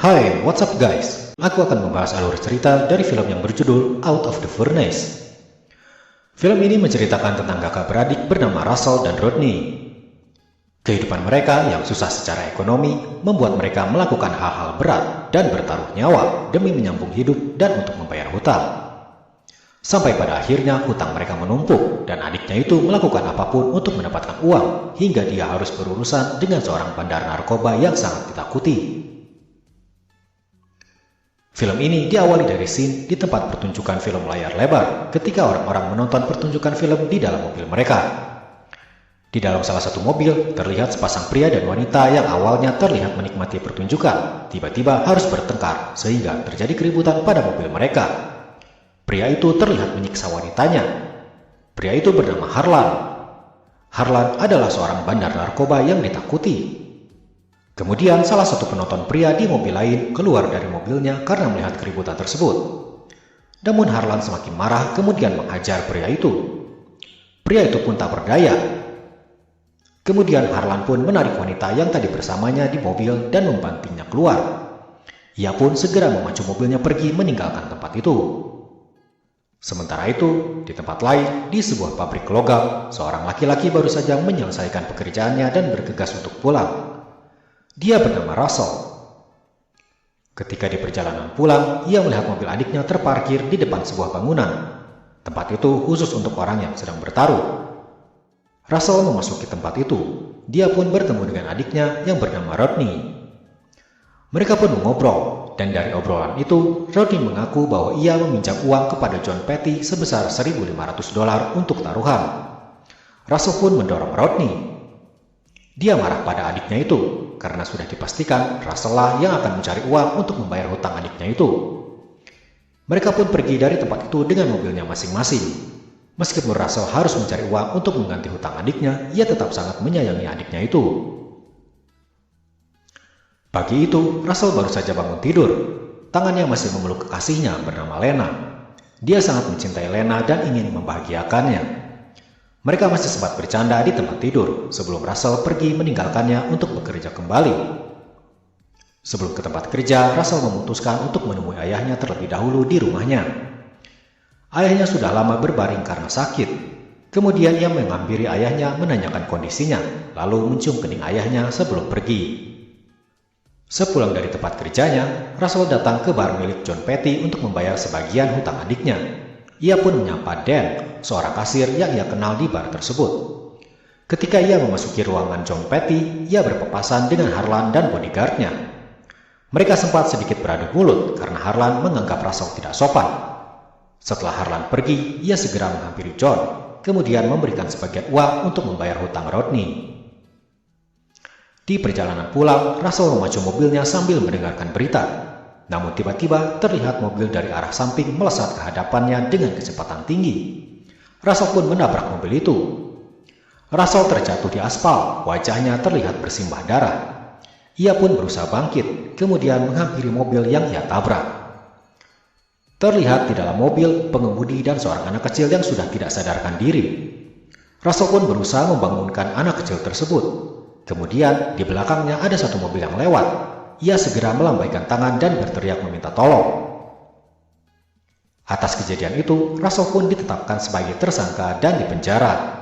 Hai, what's up guys? Aku akan membahas alur cerita dari film yang berjudul Out of the Furnace. Film ini menceritakan tentang kakak beradik bernama Russell dan Rodney. Kehidupan mereka yang susah secara ekonomi membuat mereka melakukan hal-hal berat dan bertaruh nyawa demi menyambung hidup dan untuk membayar hutang. Sampai pada akhirnya hutang mereka menumpuk dan adiknya itu melakukan apapun untuk mendapatkan uang hingga dia harus berurusan dengan seorang bandar narkoba yang sangat ditakuti. Film ini diawali dari scene di tempat pertunjukan film layar lebar ketika orang-orang menonton pertunjukan film di dalam mobil mereka. Di dalam salah satu mobil terlihat sepasang pria dan wanita yang awalnya terlihat menikmati pertunjukan, tiba-tiba harus bertengkar sehingga terjadi keributan pada mobil mereka. Pria itu terlihat menyiksa wanitanya. Pria itu bernama Harlan. Harlan adalah seorang bandar narkoba yang ditakuti. Kemudian salah satu penonton pria di mobil lain keluar dari mobilnya karena melihat keributan tersebut. Namun Harlan semakin marah kemudian menghajar pria itu. Pria itu pun tak berdaya. Kemudian Harlan pun menarik wanita yang tadi bersamanya di mobil dan membantingnya keluar. Ia pun segera memacu mobilnya pergi meninggalkan tempat itu. Sementara itu, di tempat lain, di sebuah pabrik logam, seorang laki-laki baru saja menyelesaikan pekerjaannya dan bergegas untuk pulang. Dia bernama Russell. Ketika di perjalanan pulang, ia melihat mobil adiknya terparkir di depan sebuah bangunan. Tempat itu khusus untuk orang yang sedang bertaruh. Russell memasuki tempat itu. Dia pun bertemu dengan adiknya yang bernama Rodney. Mereka pun mengobrol, dan dari obrolan itu, Rodney mengaku bahwa ia meminjam uang kepada John Petty sebesar $1.500 untuk taruhan. Russell pun mendorong Rodney. Dia marah pada adiknya itu, karena sudah dipastikan Russell lah yang akan mencari uang untuk membayar hutang adiknya itu. Mereka pun pergi dari tempat itu dengan mobilnya masing-masing. Meskipun Russell harus mencari uang untuk mengganti hutang adiknya, ia tetap sangat menyayangi adiknya itu. Pagi itu, Russell baru saja bangun tidur. Tangannya masih memeluk kekasihnya bernama Lena. Dia sangat mencintai Lena dan ingin membahagiakannya. Mereka masih sempat bercanda di tempat tidur sebelum Russell pergi meninggalkannya untuk bekerja kembali. Sebelum ke tempat kerja, Russell memutuskan untuk menemui ayahnya terlebih dahulu di rumahnya. Ayahnya sudah lama berbaring karena sakit. Kemudian ia menghampiri ayahnya menanyakan kondisinya, lalu mencium kening ayahnya sebelum pergi. Sepulang dari tempat kerjanya, Russell datang ke bar milik John Petty untuk membayar sebagian hutang adiknya. Ia pun menyapa Dan, seorang kasir yang ia kenal di bar tersebut. Ketika ia memasuki ruangan John Petty, ia berpapasan dengan Harlan dan bodyguardnya. Mereka sempat sedikit beradu mulut karena Harlan menganggap Russell tidak sopan. Setelah Harlan pergi, ia segera menghampiri John, kemudian memberikan sebagian uang untuk membayar hutang Rodney. Di perjalanan pulang, Russell memacu mobilnya sambil mendengarkan berita. Namun tiba-tiba terlihat mobil dari arah samping melesat ke hadapannya dengan kecepatan tinggi. Russell pun menabrak mobil itu. Russell terjatuh di aspal, wajahnya terlihat bersimbah darah. Ia pun berusaha bangkit, kemudian menghampiri mobil yang ia tabrak. Terlihat di dalam mobil, pengemudi dan seorang anak kecil yang sudah tidak sadarkan diri. Russell pun berusaha membangunkan anak kecil tersebut. Kemudian di belakangnya ada satu mobil yang lewat. Ia segera melambaikan tangan dan berteriak meminta tolong. Atas kejadian itu, Russell pun ditetapkan sebagai tersangka dan dipenjara.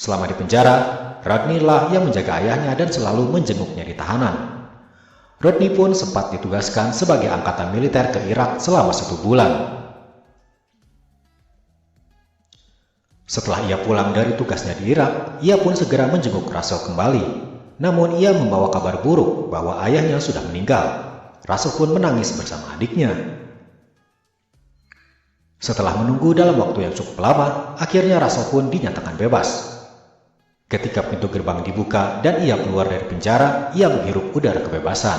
Selama di penjara, Rodney lah yang menjaga ayahnya dan selalu menjenguknya di tahanan. Rodney pun sempat ditugaskan sebagai angkatan militer ke Irak selama 1 bulan. Setelah ia pulang dari tugasnya di Irak, ia pun segera menjenguk Russell kembali. Namun ia membawa kabar buruk bahwa ayahnya sudah meninggal. Russell pun menangis bersama adiknya. Setelah menunggu dalam waktu yang cukup lama, akhirnya Russell pun dinyatakan bebas. Ketika pintu gerbang dibuka dan ia keluar dari penjara, ia menghirup udara kebebasan.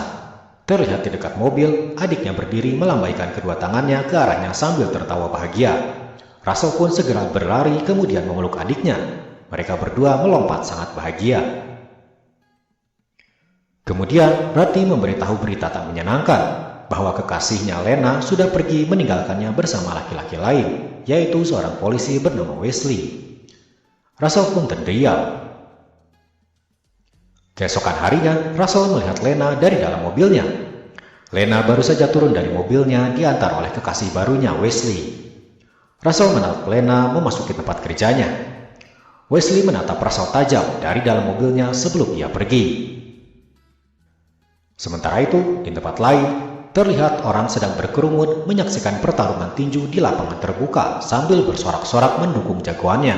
Terlihat di dekat mobil, adiknya berdiri melambaikan kedua tangannya ke arahnya sambil tertawa bahagia. Russell pun segera berlari kemudian memeluk adiknya. Mereka berdua melompat sangat bahagia. Kemudian Rodney memberitahu berita tak menyenangkan bahwa kekasihnya Lena sudah pergi meninggalkannya bersama laki-laki lain, yaitu seorang polisi bernama Wesley. Russell pun terdiam. Keesokan harinya, Russell melihat Lena dari dalam mobilnya. Lena baru saja turun dari mobilnya diantar oleh kekasih barunya Wesley. Russell menatap Lena memasuki tempat kerjanya. Wesley menatap Russell tajam dari dalam mobilnya sebelum ia pergi. Sementara itu, di tempat lain, terlihat orang sedang berkerumun menyaksikan pertarungan tinju di lapangan terbuka sambil bersorak-sorak mendukung jagoannya.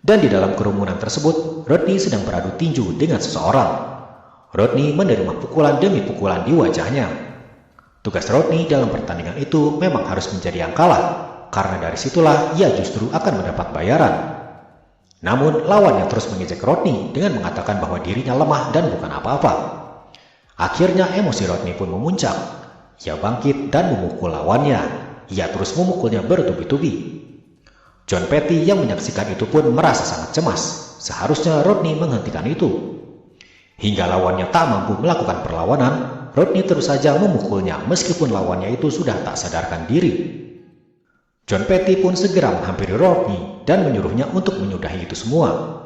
Dan di dalam kerumunan tersebut, Rodney sedang beradu tinju dengan seseorang. Rodney menerima pukulan demi pukulan di wajahnya. Tugas Rodney dalam pertandingan itu memang harus menjadi yang kalah, karena dari situlah ia justru akan mendapat bayaran. Namun lawannya terus mengejek Rodney dengan mengatakan bahwa dirinya lemah dan bukan apa-apa. Akhirnya emosi Rodney pun memuncak. Ia bangkit dan memukul lawannya. Ia terus memukulnya bertubi-tubi. John Petty yang menyaksikan itu pun merasa sangat cemas. Seharusnya Rodney menghentikan itu. Hingga lawannya tak mampu melakukan perlawanan, Rodney terus saja memukulnya meskipun lawannya itu sudah tak sadarkan diri. John Petty pun segera menghampiri Rodney dan menyuruhnya untuk menyudahi itu semua.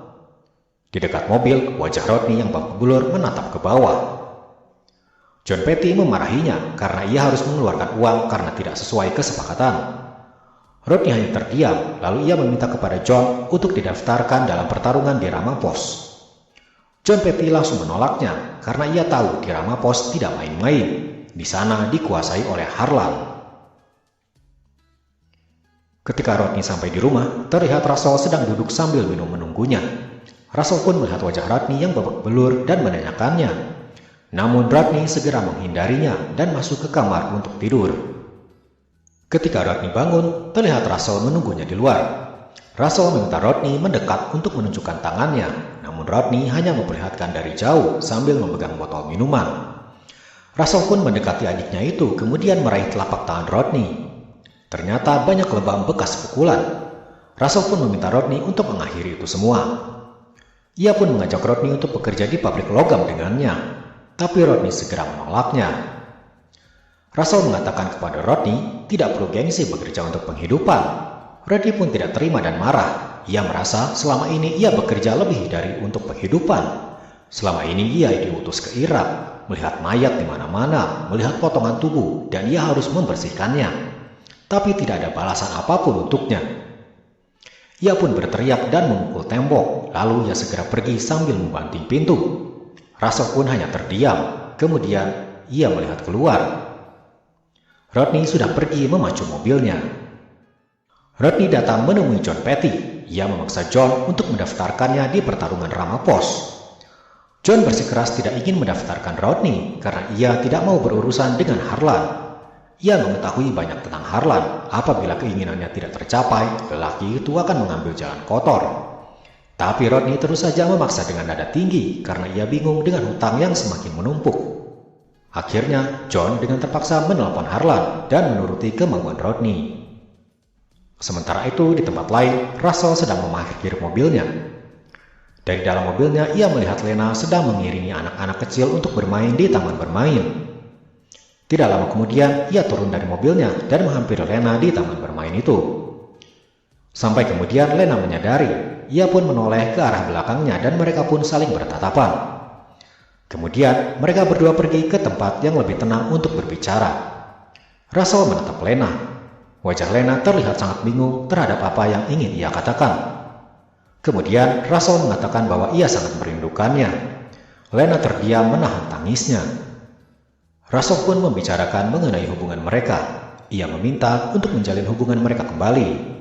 Di dekat mobil, wajah Rodney yang babak belur menatap ke bawah. John Petty memarahinya karena ia harus mengeluarkan uang karena tidak sesuai kesepakatan. Rodney hanya terdiam, lalu ia meminta kepada John untuk didaftarkan dalam pertarungan di Ramapos. John Petty langsung menolaknya karena ia tahu di Ramapos tidak main-main. Di sana dikuasai oleh Harlan. Ketika Rodney sampai di rumah, terlihat Russell sedang duduk sambil minum menunggunya. Russell pun melihat wajah Rodney yang babak belur dan menanyakannya. Namun Rodney segera menghindarinya dan masuk ke kamar untuk tidur. Ketika Rodney bangun, terlihat Russell menunggunya di luar. Russell meminta Rodney mendekat untuk menunjukkan tangannya, namun Rodney hanya memperlihatkan dari jauh sambil memegang botol minuman. Russell pun mendekati adiknya itu, kemudian meraih telapak tangan Rodney. Ternyata banyak lebam bekas pukulan. Russell pun meminta Rodney untuk mengakhiri itu semua. Ia pun mengajak Rodney untuk bekerja di pabrik logam dengannya. Tapi Rodney segera menolaknya. Russell mengatakan kepada Rodney tidak perlu gengsi bekerja untuk penghidupan. Rodney pun tidak terima dan marah. Ia merasa selama ini ia bekerja lebih dari untuk penghidupan. Selama ini ia diutus ke Irak, melihat mayat di mana-mana, melihat potongan tubuh, dan ia harus membersihkannya. Tapi tidak ada balasan apapun untuknya. Ia pun berteriak dan memukul tembok, lalu ia segera pergi sambil membanting pintu. Russell pun hanya terdiam, kemudian ia melihat keluar. Rodney sudah pergi memacu mobilnya. Rodney datang menemui John Petty. Ia memaksa John untuk mendaftarkannya di pertarungan Ramapos. John bersikeras tidak ingin mendaftarkan Rodney karena ia tidak mau berurusan dengan Harlan. Ia mengetahui banyak tentang Harlan. Apabila keinginannya tidak tercapai, lelaki itu akan mengambil jalan kotor. Tapi Rodney terus saja memaksa dengan nada tinggi karena ia bingung dengan hutang yang semakin menumpuk. Akhirnya, John dengan terpaksa menelpon Harlan dan menuruti kemauan Rodney. Sementara itu, di tempat lain, Russell sedang memarkir mobilnya. Dari dalam mobilnya, ia melihat Lena sedang mengiringi anak-anak kecil untuk bermain di taman bermain. Tidak lama kemudian, ia turun dari mobilnya dan menghampiri Lena di taman bermain itu. Sampai kemudian Lena menyadari. Ia pun menoleh ke arah belakangnya dan mereka pun saling bertatapan. Kemudian mereka berdua pergi ke tempat yang lebih tenang untuk berbicara. Russell menatap Lena. Wajah Lena terlihat sangat bingung terhadap apa yang ingin ia katakan. Kemudian Russell mengatakan bahwa ia sangat merindukannya. Lena terdiam menahan tangisnya. Russell pun membicarakan mengenai hubungan mereka. Ia meminta untuk menjalin hubungan mereka kembali.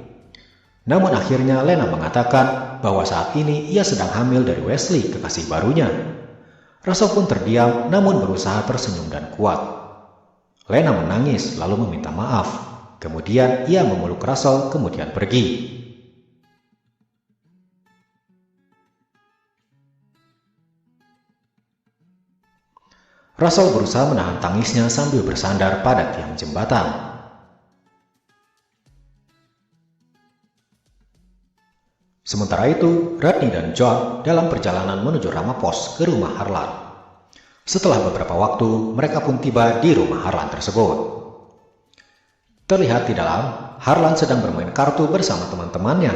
Namun akhirnya Lena mengatakan bahwa saat ini ia sedang hamil dari Wesley, kekasih barunya. Russell pun terdiam namun berusaha tersenyum dan kuat. Lena menangis lalu meminta maaf. Kemudian ia memeluk Russell kemudian pergi. Russell berusaha menahan tangisnya sambil bersandar pada tiang jembatan. Sementara itu, Rodney dan John dalam perjalanan menuju Ramapos ke rumah Harlan. Setelah beberapa waktu, mereka pun tiba di rumah Harlan tersebut. Terlihat di dalam, Harlan sedang bermain kartu bersama teman-temannya.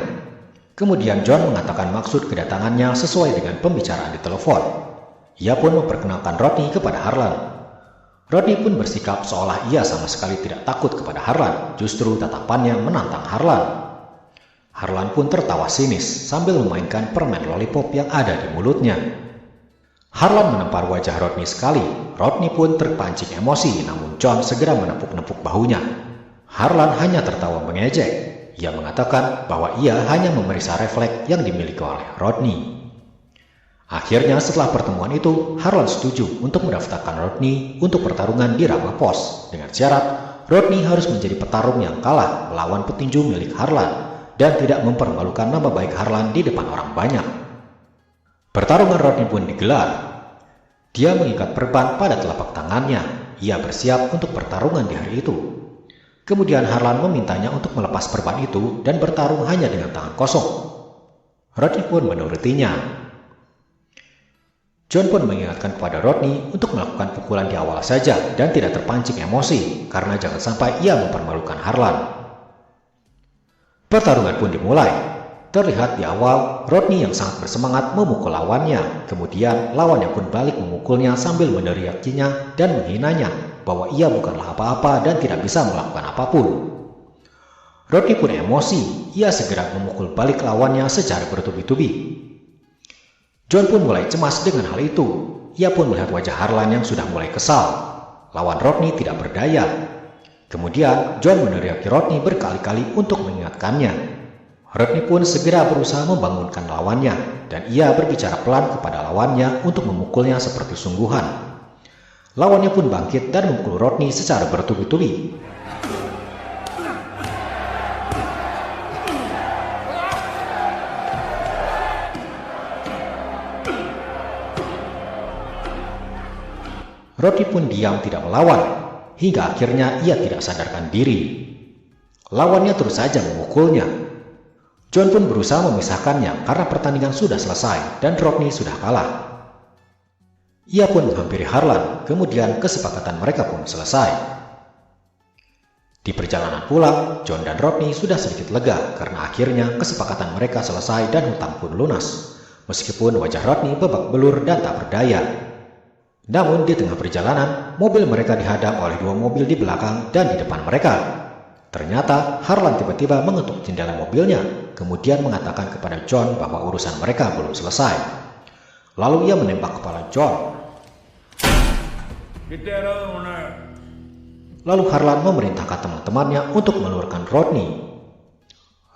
Kemudian John mengatakan maksud kedatangannya sesuai dengan pembicaraan di telepon. Ia pun memperkenalkan Rodney kepada Harlan. Rodney pun bersikap seolah ia sama sekali tidak takut kepada Harlan, justru tatapannya menantang Harlan. Harlan pun tertawa sinis sambil memainkan permen lollipop yang ada di mulutnya. Harlan menempar wajah Rodney sekali. Rodney pun terpancing emosi, namun John segera menepuk-nepuk bahunya. Harlan hanya tertawa mengejek. Ia mengatakan bahwa ia hanya memeriksa refleks yang dimiliki oleh Rodney. Akhirnya setelah pertemuan itu, Harlan setuju untuk mendaftarkan Rodney untuk pertarungan di Ramapos dengan syarat Rodney harus menjadi petarung yang kalah melawan petinju milik Harlan dan tidak mempermalukan nama baik Harlan di depan orang banyak. Pertarungan Rodney pun digelar. Dia mengikat perban pada telapak tangannya. Ia bersiap untuk pertarungan di hari itu. Kemudian Harlan memintanya untuk melepas perban itu dan bertarung hanya dengan tangan kosong. Rodney pun menurutinya. John pun mengingatkan kepada Rodney untuk melakukan pukulan di awal saja dan tidak terpancing emosi karena jangan sampai ia mempermalukan Harlan. Pertarungan pun dimulai. Terlihat di awal, Rodney yang sangat bersemangat memukul lawannya. Kemudian lawannya pun balik memukulnya sambil meneriakinya dan menghinanya bahwa ia bukanlah apa-apa dan tidak bisa melakukan apapun. Rodney pun emosi. Ia segera memukul balik lawannya secara bertubi-tubi. John pun mulai cemas dengan hal itu. Ia pun melihat wajah Harlan yang sudah mulai kesal. Lawan Rodney tidak berdaya. Kemudian John meneriaki Rodney berkali-kali untuk mengingatkannya. Rodney pun segera berusaha membangunkan lawannya dan ia berbicara pelan kepada lawannya untuk memukulnya seperti sungguhan. Lawannya pun bangkit dan memukul Rodney secara bertubi-tubi. Rodney pun diam tidak melawan, hingga akhirnya ia tidak sadarkan diri. Lawannya terus saja memukulnya. John pun berusaha memisahkannya karena pertandingan sudah selesai dan Rodney sudah kalah. Ia pun menghampiri Harlan, kemudian kesepakatan mereka pun selesai. Di perjalanan pulang, John dan Rodney sudah sedikit lega karena akhirnya kesepakatan mereka selesai dan hutang pun lunas. Meskipun wajah Rodney babak belur dan tak berdaya. Namun di tengah perjalanan, mobil mereka dihadang oleh dua mobil di belakang dan di depan mereka. Ternyata Harlan tiba-tiba mengetuk jendela mobilnya, kemudian mengatakan kepada John bahwa urusan mereka belum selesai. Lalu ia menembak kepala John. Lalu Harlan memerintahkan teman-temannya untuk mengeluarkan Rodney.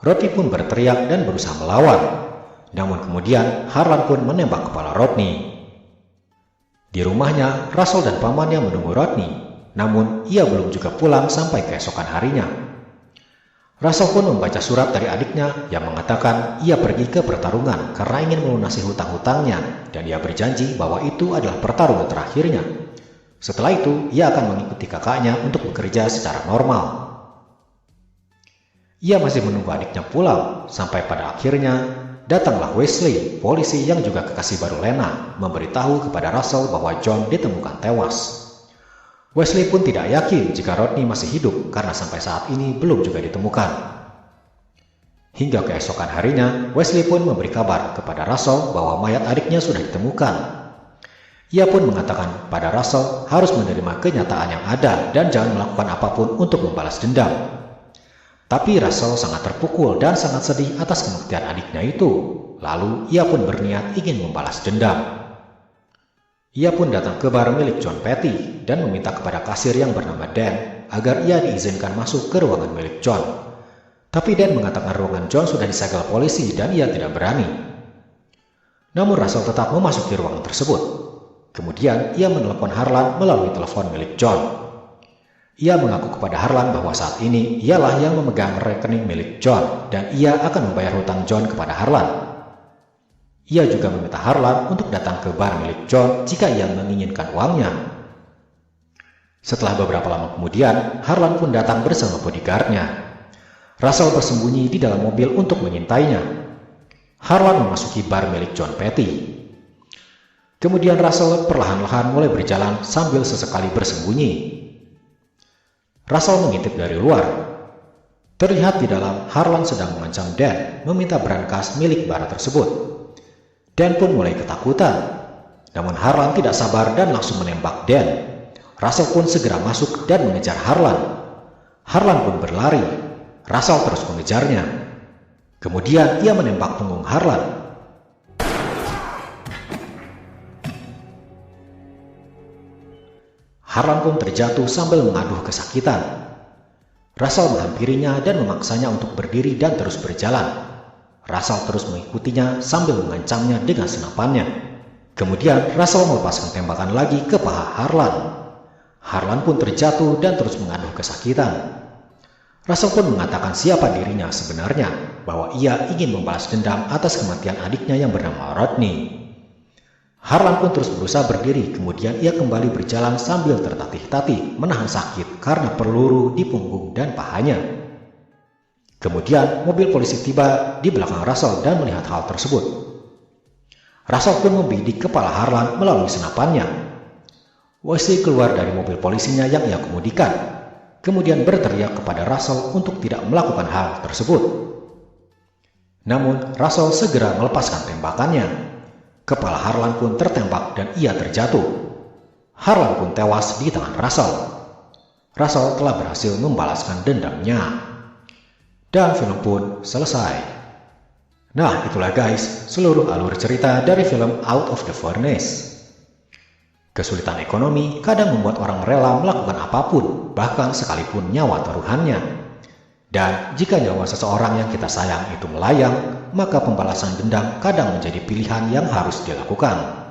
Rodney pun berteriak dan berusaha melawan. Namun kemudian Harlan pun menembak kepala Rodney. Di rumahnya, Russell dan pamannya menunggu Rodney, namun ia belum juga pulang sampai keesokan harinya. Russell pun membaca surat dari adiknya yang mengatakan ia pergi ke pertarungan karena ingin melunasi hutang-hutangnya dan ia berjanji bahwa itu adalah pertarungan terakhirnya. Setelah itu, ia akan mengikuti kakaknya untuk bekerja secara normal. Ia masih menunggu adiknya pulang, sampai pada akhirnya datanglah Wesley, polisi yang juga kekasih baru Lena, memberitahu kepada Russell bahwa John ditemukan tewas. Wesley pun tidak yakin jika Rodney masih hidup karena sampai saat ini belum juga ditemukan. Hingga keesokan harinya, Wesley pun memberi kabar kepada Russell bahwa mayat adiknya sudah ditemukan. Ia pun mengatakan pada Russell harus menerima kenyataan yang ada dan jangan melakukan apapun untuk membalas dendam. Tapi Russell sangat terpukul dan sangat sedih atas kematian adiknya itu. Lalu ia pun berniat ingin membalas dendam. Ia pun datang ke bar milik John Petty dan meminta kepada kasir yang bernama Dan agar ia diizinkan masuk ke ruangan milik John. Tapi Dan mengatakan ruangan John sudah disegel polisi dan ia tidak berani. Namun Russell tetap memasuki ruangan tersebut. Kemudian ia menelepon Harlan melalui telepon milik John. Ia mengaku kepada Harlan bahwa saat ini ialah yang memegang rekening milik John dan ia akan membayar hutang John kepada Harlan. Ia juga meminta Harlan untuk datang ke bar milik John jika ia menginginkan uangnya. Setelah beberapa lama kemudian, Harlan pun datang bersama bodyguardnya. Russell bersembunyi di dalam mobil untuk mengintainya. Harlan memasuki bar milik John Petty. Kemudian Russell perlahan-lahan mulai berjalan sambil sesekali bersembunyi. Russell mengintip dari luar. Terlihat di dalam Harlan sedang mengancam Dan meminta brankas milik bar tersebut. Dan pun mulai ketakutan. Namun Harlan tidak sabar dan langsung menembak Dan. Russell pun segera masuk dan mengejar Harlan. Harlan pun berlari. Russell terus mengejarnya. Kemudian ia menembak punggung Harlan. Harlan pun terjatuh sambil mengaduh kesakitan. Russell menghampirinya dan memaksanya untuk berdiri dan terus berjalan. Russell terus mengikutinya sambil mengancamnya dengan senapannya. Kemudian Russell melepaskan tembakan lagi ke paha Harlan. Harlan pun terjatuh dan terus mengaduh kesakitan. Russell pun mengatakan siapa dirinya sebenarnya, bahwa ia ingin membalas dendam atas kematian adiknya yang bernama Rodney. Harlan pun terus berusaha berdiri, kemudian ia kembali berjalan sambil tertatih-tatih menahan sakit karena peluru di punggung dan pahanya. Kemudian mobil polisi tiba di belakang Russell dan melihat hal tersebut. Russell pun membidik kepala Harlan melalui senapannya. Wesley keluar dari mobil polisinya yang ia kemudikan, kemudian berteriak kepada Russell untuk tidak melakukan hal tersebut. Namun Russell segera melepaskan tembakannya. Kepala Harlan pun tertembak dan ia terjatuh. Harlan pun tewas di tangan Russell. Russell telah berhasil membalaskan dendamnya. Dan film pun selesai. Nah, itulah guys, seluruh alur cerita dari film Out of the Furnace. Kesulitan ekonomi kadang membuat orang rela melakukan apapun, bahkan sekalipun nyawa taruhannya. Dan jika nyawa seseorang yang kita sayang itu melayang, maka pembalasan dendam kadang menjadi pilihan yang harus dilakukan.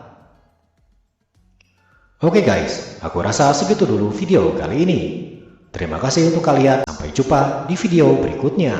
Oke guys, aku rasa segitu dulu video kali ini. Terima kasih untuk kalian, sampai jumpa di video berikutnya.